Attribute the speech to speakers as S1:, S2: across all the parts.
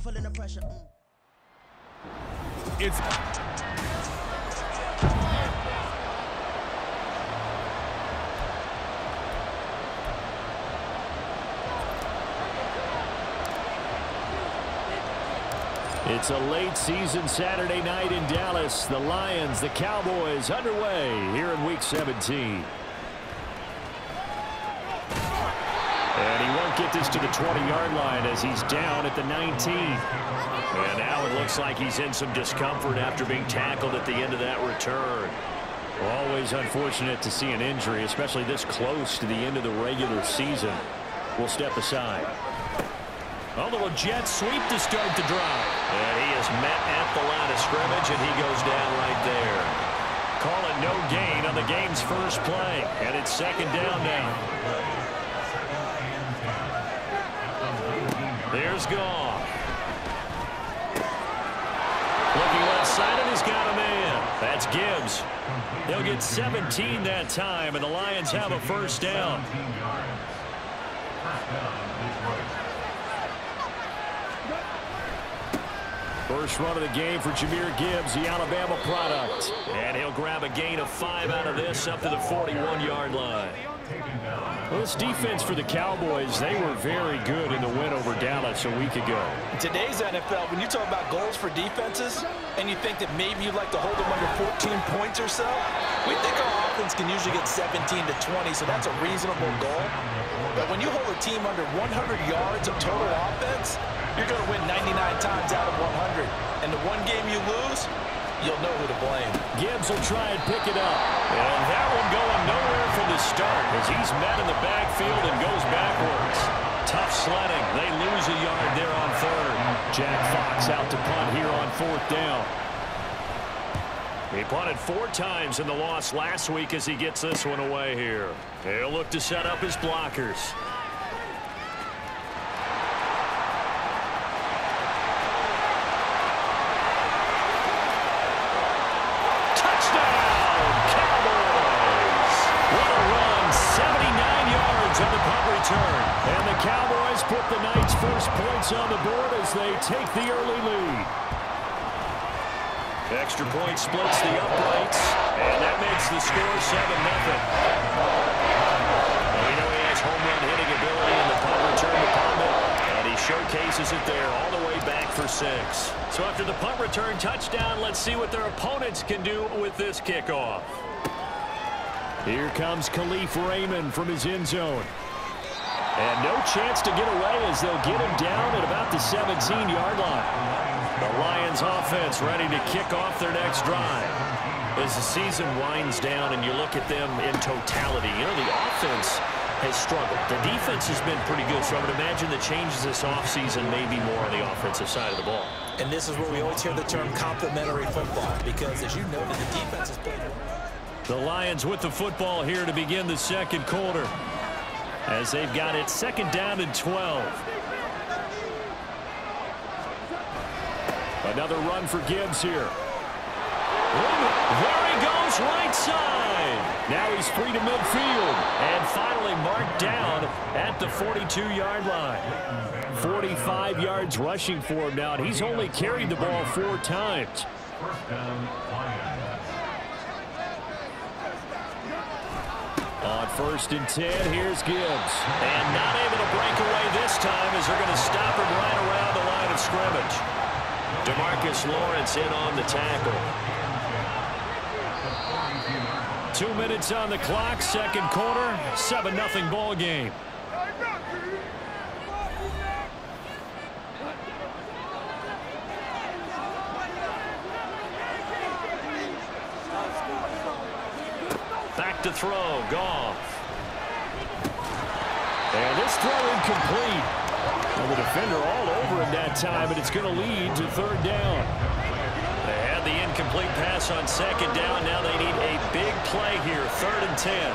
S1: feeling the pressure.
S2: It's a late season Saturday night in Dallas. The Lions, the Cowboys underway here in Week 17. And he won't get this to the 20-yard line as he's down at the 19. And now it looks like he's in some discomfort after being tackled at the end of that return. Always unfortunate to see an injury, especially this close to the end of the regular season. We'll step aside. A little jet sweep to start the drive. And he is met at the line of scrimmage, and he goes down right there. Call it no gain on the game's first play. And it's second down now. There's Goff. Looking left side, and he's got a man. That's Gibbs. They'll get 17 that time, and the Lions have a first down. First run of the game for Jahmyr Gibbs, the Alabama product. And he'll grab a gain of 5 out of this up to the 41-yard line. Well, this defense for the Cowboys, they were very good in the win over Dallas a week ago.
S3: In today's NFL, when you talk about goals for defenses, and you think that maybe you'd like to hold them under 14 points or so, we think our offense can usually get 17 to 20, so that's a reasonable goal. But when you hold a team under 100 yards of total offense, you're going to win 99 times out of 100. And the one game you lose, you'll know who to blame.
S2: Gibbs will try and pick it up. And that one going nowhere from the start as he's met in the backfield and goes backwards. Tough sledding. They lose a yard there on third. Jack Fox out to punt here on fourth down. He punted 4 times in the loss last week as he gets this one away here. He'll look to set up his blockers. And the Cowboys put the night's first points on the board as they take the early lead. Extra point splits the uprights, and that makes the score 7-0. We know he has home run hitting ability in the punt return department, and he showcases it there all the way back for 6. So after the punt return touchdown, let's see what their opponents can do with this kickoff. Here comes Khalif Raymond from his end zone. And no chance to get away as they'll get him down at about the 17-yard line. The Lions offense ready to kick off their next drive. As the season winds down and you look at them in totality, you know, the offense has struggled. The defense has been pretty good, so I would imagine the changes this offseason may be more on the offensive side of the ball.
S3: And this is where we always hear the term complementary football, because as you noted, the defense is playing.
S2: The Lions with the football here to begin the second quarter, as they've got it second down and 12. Another run for Gibbs here. There he goes, right side. Now he's free to midfield and finally marked down at the 42-yard line. 45 yards rushing for him now, and he's only carried the ball 4 times. On 1st and 10, here's Gibbs. And not able to break away this time as they're going to stop him right around the line of scrimmage. DeMarcus Lawrence in on the tackle. 2 minutes on the clock, second quarter, 7-0 ball game. Back to throw, Goff. And this throw incomplete. And the defender all over him that time, and it's going to lead to third down. They had the incomplete pass on second down. Now they need a big play here, 3rd and 10.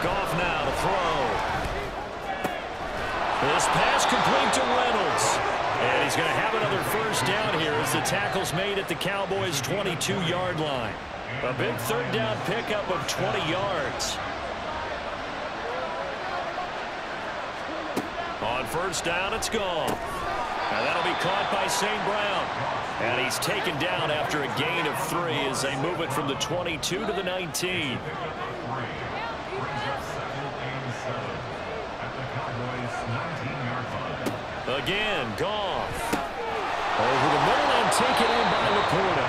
S2: Goff now to throw. This pass complete to Reynolds. And he's going to have another first down here as the tackle's made at the Cowboys' 22-yard line. A big third down pickup of 20 yards. On 1st down, it's Goff. And that'll be caught by St. Brown. And he's taken down after a gain of 3 as they move it from the 22 to the 19. Again, Goff. Over the middle and taken in by Laporta.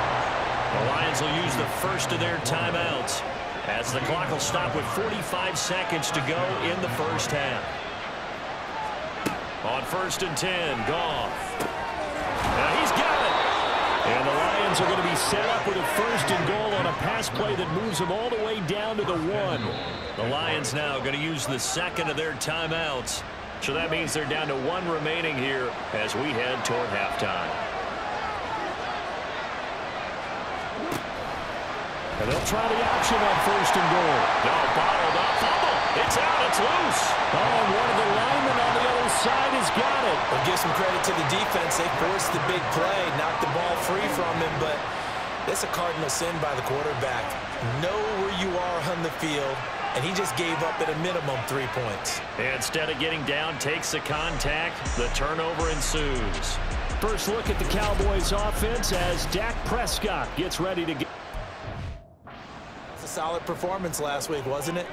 S2: The Lions will use the first of their timeouts as the clock will stop with 45 seconds to go in the first half. On 1st and 10, Goff. Now he's got it. And the Lions are going to be set up with a 1st and goal on a pass play that moves them all the way down to the 1. The Lions now going to use the second of their timeouts. So that means they're down to 1 remaining here as we head toward halftime. And they'll try the option on 1st and goal. No, bottled up. Fumble. It's out. It's loose. Oh, and one of the linemen on the other side has got it.
S3: Well, give some credit to the defense. They forced the big play, knocked the ball free from him, but that's a cardinal sin by the quarterback. Know where you are on the field. And he just gave up at a minimum 3 points.
S2: Instead of getting down, takes the contact. The turnover ensues. First look at the Cowboys offense as Dak Prescott gets ready to get.
S3: It's a solid performance last week, wasn't it?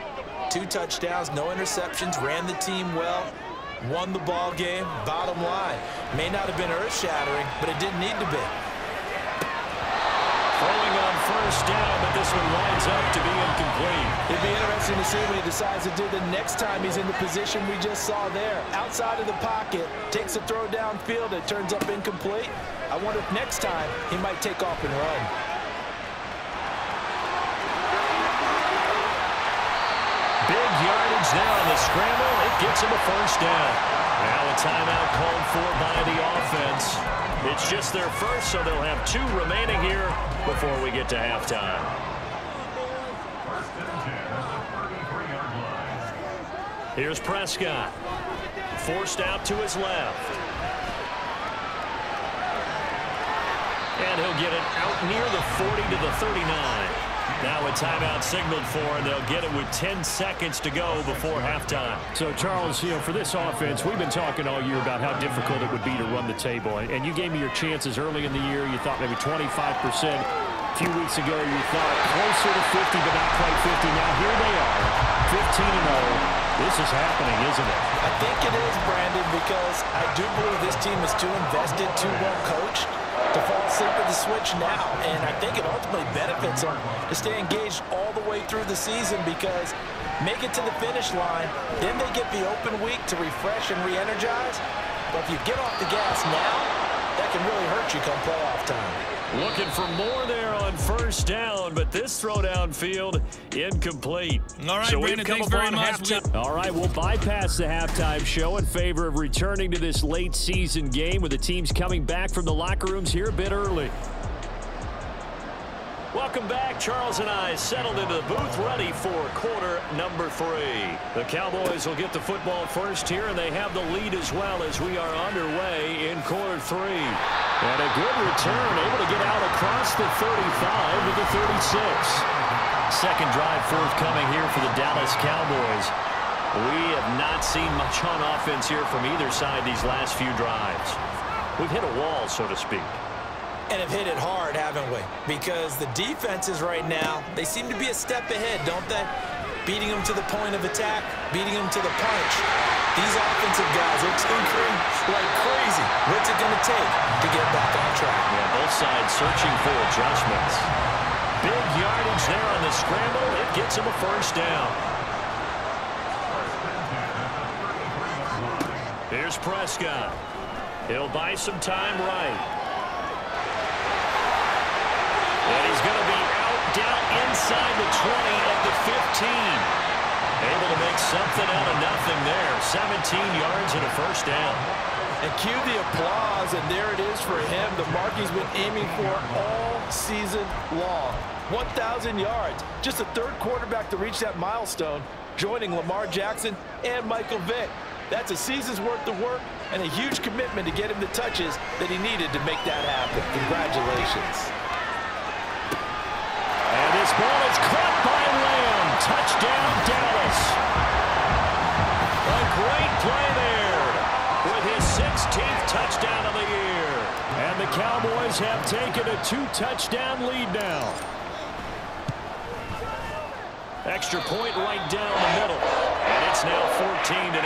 S3: 2 touchdowns, no interceptions, ran the team well, won the ball game. Bottom line, may not have been earth-shattering, but it didn't need to be.
S2: Throwing on 1st down, but this one lines up to be incomplete.
S3: It'd be interesting to see what he decides to do the next time he's in the position we just saw there. Outside of the pocket, takes a throw downfield, it turns up incomplete. I wonder if next time he might take off and run.
S2: Big yardage now on the scramble. It gets him a 1st down. Now a timeout called for by the offense. It's just their first, so they'll have 2 remaining here before we get to halftime. Here's Prescott. Forced out to his left. And he'll get it out near the 40 to the 39. Now a timeout signaled for, and they'll get it with 10 seconds to go before halftime. So, Charles, for this offense, we've been talking all year about how difficult it would be to run the table. And you gave me your chances early in the year. You thought maybe 25%. A few weeks ago, you thought closer to 50, but not quite 50. Now here they are, 15-0. This is happening, isn't it?
S3: I think it is, Brandon, because I do believe this team is too invested, too well coached to fall asleep at the switch now. And I think it ultimately benefits them to stay engaged all the way through the season, because make it to the finish line, then they get the open week to refresh and re-energize. But if you get off the gas now, that can really hurt you come playoff time.
S2: Looking for more there on 1st down, but this throw downfield incomplete.
S1: All right,
S2: so
S1: Brandon, thanks very much.
S2: All right, we'll bypass the halftime show in favor of returning to this late season game with the teams coming back from the locker rooms here a bit early. Welcome back. Charles and I settled into the booth ready for quarter number 3. The Cowboys will get the football first here, and they have the lead as well as we are underway in quarter 3. And a good return, able to get out across the 35 to the 36. Second drive forthcoming here for the Dallas Cowboys. We have not seen much on offense here from either side these last few drives. We've hit a wall, so to speak.
S3: And have hit it hard, haven't we? Because the defenses right now, they seem to be a step ahead, don't they? Beating them to the point of attack, beating them to the punch. These offensive guys are tinkering like crazy. What's it going to take to get back on track?
S2: Yeah, both sides searching for adjustments. Big yardage there on the scramble. It gets him a 1st down. Here's Prescott. He'll buy some time right. And he's going to be out, down inside the 20 at the 15. Able to make something out of nothing there. 17 yards and a 1st down.
S3: And cue the applause, and there it is for him. The mark he's been aiming for all season long. 1,000 yards. Just the 3rd quarterback to reach that milestone, joining Lamar Jackson and Michael Vick. That's a season's worth of work and a huge commitment to get him the touches that he needed to make that happen. Congratulations.
S2: And this ball is caught by Lamb. Touchdown, Dallas. A great play there with his 16th touchdown of the Cowboys have taken a 2-touchdown lead now. Extra point right down the middle. And it's now 14-0.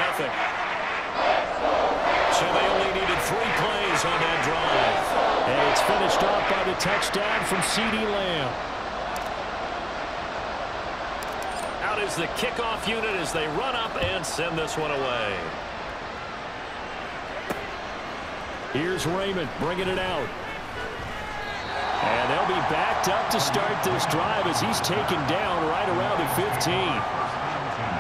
S2: So they only needed 3 plays on that drive. And it's finished off by the touchdown from CeeDee Lamb. Out is the kickoff unit as they run up and send this one away. Here's Raymond bringing it out. And they'll be backed up to start this drive as he's taken down right around the 15.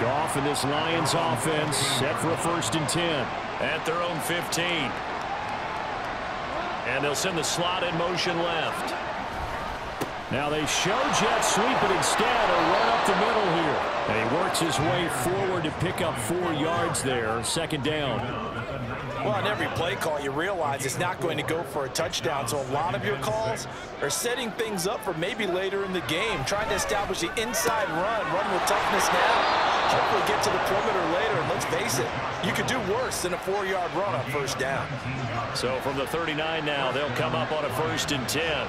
S2: Goff and this Lions offense set for a 1st and 10 at their own 15. And they'll send the slot in motion left. Now they show jet sweep, but instead a run up the middle here. And he works his way forward to pick up 4 yards there. 2nd down.
S3: Well, on every play call, you realize it's not going to go for a touchdown. So a lot of your calls are setting things up for maybe later in the game, trying to establish the inside run with toughness now. Hopefully get to the perimeter later, and let's face it, you could do worse than a 4-yard run on 1st down.
S2: So from the 39 now, they'll come up on a 1st and 10.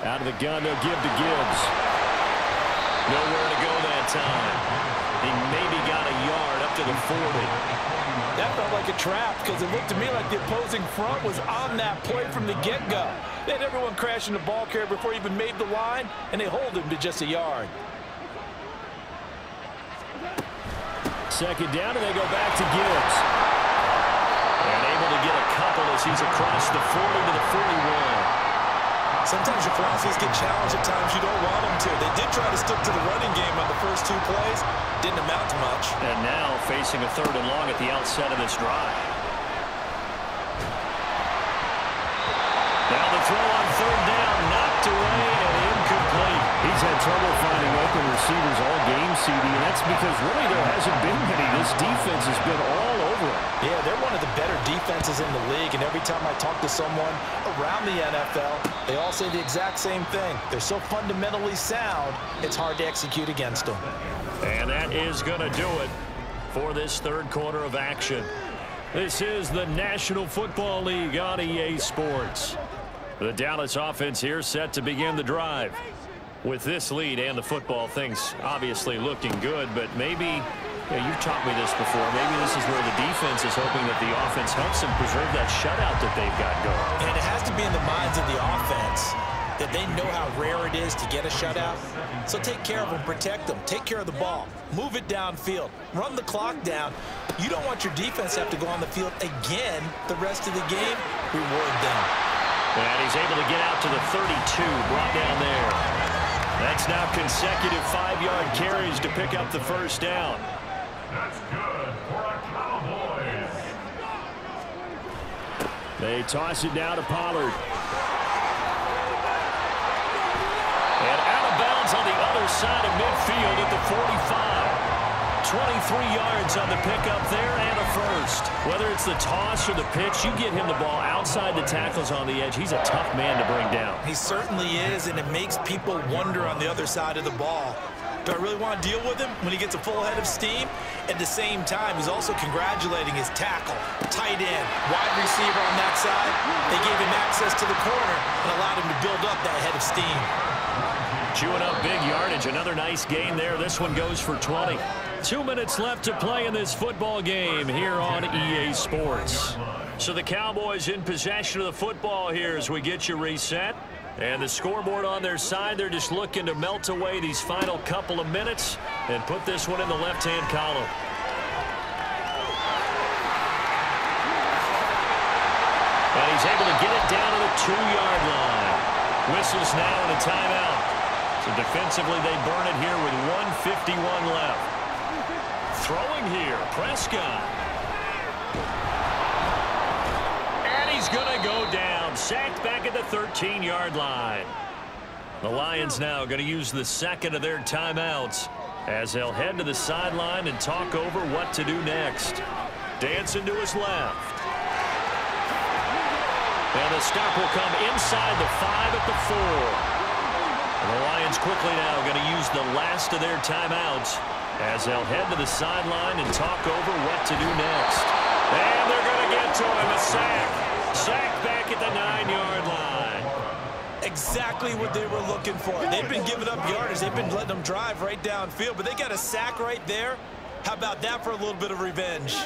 S2: Out of the gun, they'll give to Gibbs. Nowhere to go that time. He maybe got a yard up to the 40.
S3: That felt like a trap because it looked to me like the opposing front was on that play from the get-go. They had everyone crashing the ball carrier before he even made the line, and they hold him to just a yard.
S2: 2nd down, and they go back to Gibbs. And able to get a couple as he's across the 40 to the 41.
S3: Sometimes your philosophies get challenged at times you don't want them to. They did try to stick to the running game on the first 2 plays. Didn't amount to much.
S2: And now facing a 3rd and long at the outset of this drive. Now the throw on 3rd down, knocked away and incomplete. He's had trouble finding open receivers all game, CD, and that's because really there hasn't been many. This defense has been all over it.
S3: Yeah, they're one of the better defenses in the league, and every time I talk to someone around the NFL, they all say the exact same thing. They're so fundamentally sound, it's hard to execute against them.
S2: And that is going to do it for this 3rd quarter of action. This is the National Football League on EA Sports. The Dallas offense here set to begin the drive. With this lead and the football, things obviously looking good, but maybe, you've taught me this before, maybe this is where the defense is hoping that the offense helps them preserve that shutout that they've got going.
S3: And it has to be in the minds of the offense that they know how rare it is to get a shutout. So take care of them, protect them, take care of the ball, move it downfield, run the clock down. You don't want your defense to have to go on the field again the rest of the game. Reward them.
S2: And he's able to get out to the 32, brought down there. That's now consecutive 5-yard carries to pick up the 1st down.
S1: That's good for a Cowboys.
S2: They toss it down to Pollard. And out of bounds on the other side of midfield at the 45. 23 yards on the pickup there and a 1st. Whether it's the toss or the pitch, you get him the ball outside the tackles on the edge. He's a tough man to bring down.
S3: He certainly is, and it makes people wonder on the other side of the ball. Do I really want to deal with him when he gets a full head of steam? At the same time, he's also congratulating his tackle, tight end, wide receiver on that side. They gave him access to the corner and allowed him to build up that head of steam.
S2: Chewing up big yardage. Another nice gain there. This one goes for 20. 2 minutes left to play in this football game here on EA Sports. So the Cowboys in possession of the football here as we get you reset. And the scoreboard on their side, they're just looking to melt away these final couple of minutes and put this one in the left-hand column. And he's able to get it down to the 2-yard line. Whistles now and a timeout. So defensively, they burn it here with 1:51 left. Throwing here, Prescott. And he's going to go down. Sacked back at the 13-yard line. The Lions now going to use the 2nd of their timeouts as they'll head to the sideline and talk over what to do next. Dancing to his left. And the stop will come inside the 5 at the 4. And the Lions quickly now going to use the last of their timeouts as they'll head to the sideline and talk over what to do next. And they're going to get to him, a sack. Sack back at the 9-yard line.
S3: Exactly what they were looking for. They've been giving up yardage. They've been letting them drive right downfield, but they got a sack right there. How about that for a little bit of revenge?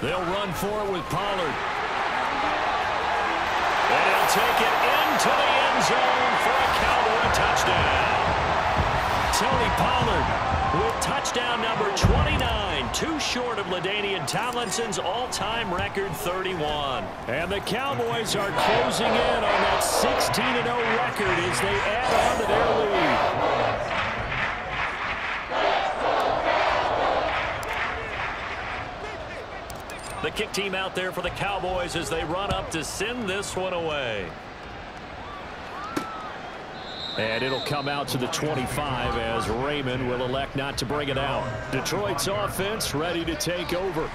S2: They'll run for it with Pollard. And he'll take it into the end zone for a Cowboy touchdown. Tony Pollard with touchdown number 29, too short of LaDainian Tomlinson's all-time record 31. And the Cowboys are closing in on that 16-0 record as they add on to their lead. The kick team out there for the Cowboys as they run up to send this one away. And it'll come out to the 25 as Raymond will elect not to bring it out. Detroit's offense ready to take over.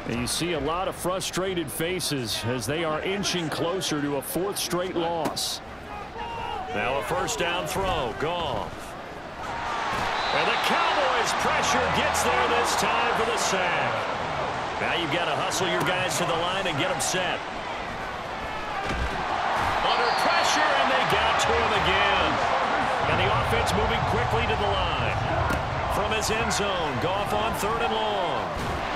S2: And you see a lot of frustrated faces as they are inching closer to a 4th straight loss. Now a first down throw. Goff. And the Cowboys pressure gets there this time for the sack. Now you've got to hustle your guys to the line and get them set. Under pressure, and they got to him again. And the offense moving quickly to the line. From his end zone, Goff on 3rd and long.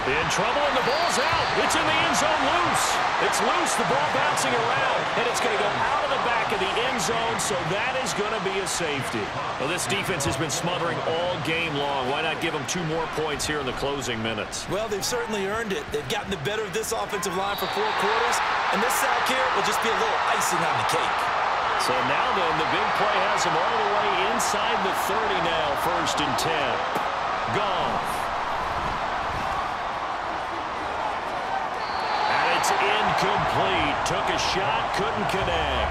S2: In trouble, and the ball's out. It's in the end zone loose. It's loose, the ball bouncing around, and it's going to go out of the back of the end zone, so that is going to be a safety. Well, this defense has been smothering all game long. Why not give them 2 more points here in the closing minutes?
S3: Well, they've certainly earned it. They've gotten the better of this offensive line for 4 quarters, and this sack here will just be a little icing on the cake.
S2: So now then, the big play has them all the way inside the 30 now, 1st and 10. Goff. It's incomplete. Took a shot, couldn't connect.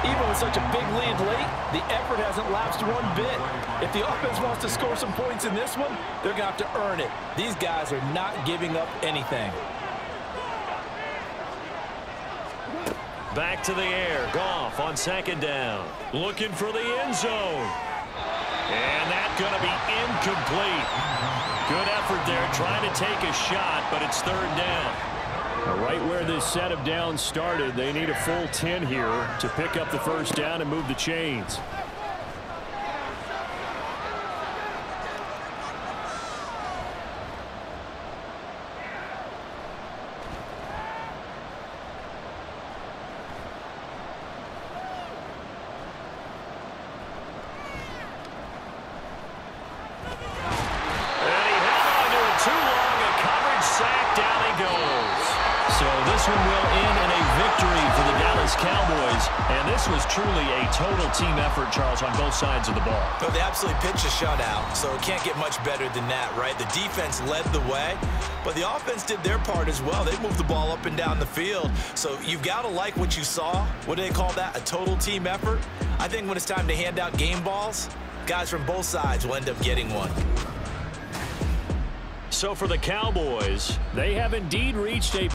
S4: Even with such a big lead late, the effort hasn't lapsed one bit. If the offense wants to score some points in this one, they're going to have to earn it. These guys are not giving up anything.
S2: Back to the air. Goff on 2nd down. Looking for the end zone. And that's going to be incomplete. Good effort there trying to take a shot, but it's 3rd down. Right where this set of downs started, they need a full 10 here to pick up the first down and move the chains. And he held on to it too long. A coverage sack. Down he goes. So this one will end in a victory for the Dallas Cowboys. And this was truly a total team effort, Charles, on both sides of the ball.
S3: But they absolutely pitched a shutout, so it can't get much better than that, right? The defense led the way, but the offense did their part as well. They moved the ball up and down the field. So you've got to like what you saw. What do they call that? A total team effort? I think when it's time to hand out game balls, guys from both sides will end up getting one.
S2: So for the Cowboys, they have indeed reached a